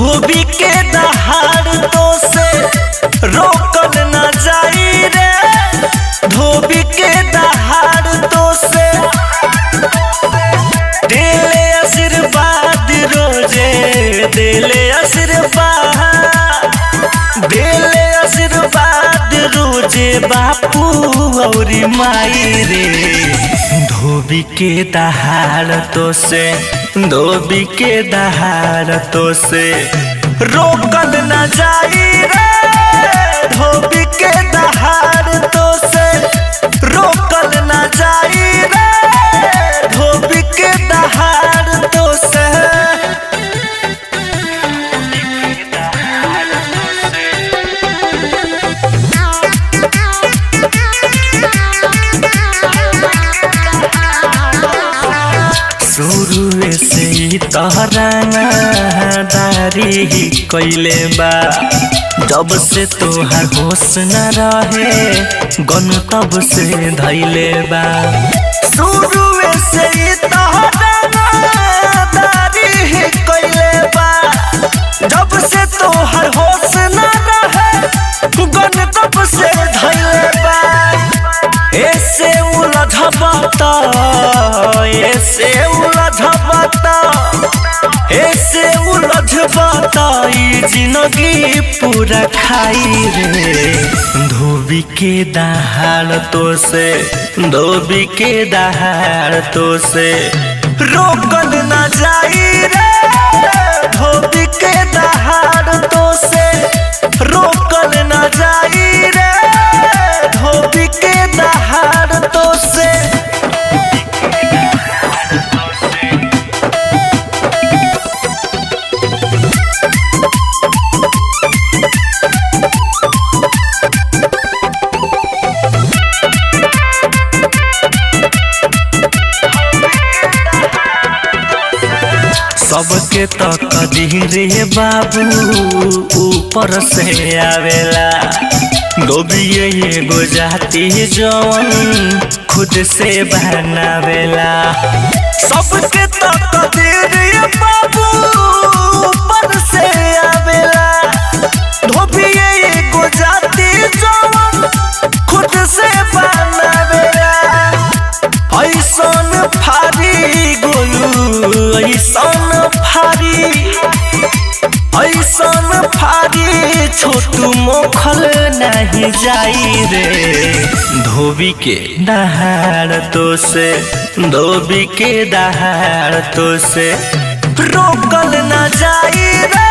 धोबी के दहाड़ तो से रोकल न जाई रे। धोबी के दहाड़ तो से दिले आशीर्वाद रोजे, दिले आशीर्वाद, दिले आशीर्वाद रोजे बापू और माई रे। धोबी के दहाड़ तो से, धोबी के दहाड़ तो से रोकल न जाई रे। धोबी के दहाड़ तो से रोकल न जाई रे। धोबी के दहाड़ तो से। शुरू से तहरादारी कैले बा, जब से तोहार होश न रहे गन से धैले बा। शुरू से तहरादारी कैले बा, जब से तोहार होश न रहे गन से धैले बा। ऐसे उलझबता, ऐसे उलझबता, ऐसे उलझबता ई जिंदगी पूरा खाई रे। धोबी के दहाड़ तो से, धोबी के दहाड़ तो से रोकल न जाई रे। धोबी के दहाड़ तो से रोकल न जाई रे। धोबी के दहाड़ तो से। सबके तकदीर बाबू ऊपर से आवेला। धोबी एगो जाति जवन खुद से बनावेला। सबके तकदीर बाबू ऊपर से आवेला। धोबी एगो जाति जवन खुद से बनावेला। ऐसन फारी गोलू, ऐसन फारी, ऐसन फारी छोटू मोखल नहीं जाई रे। धोबी के दहाड़ तो से, धोबी के दहाड़ तो से रोकल न जाई रे।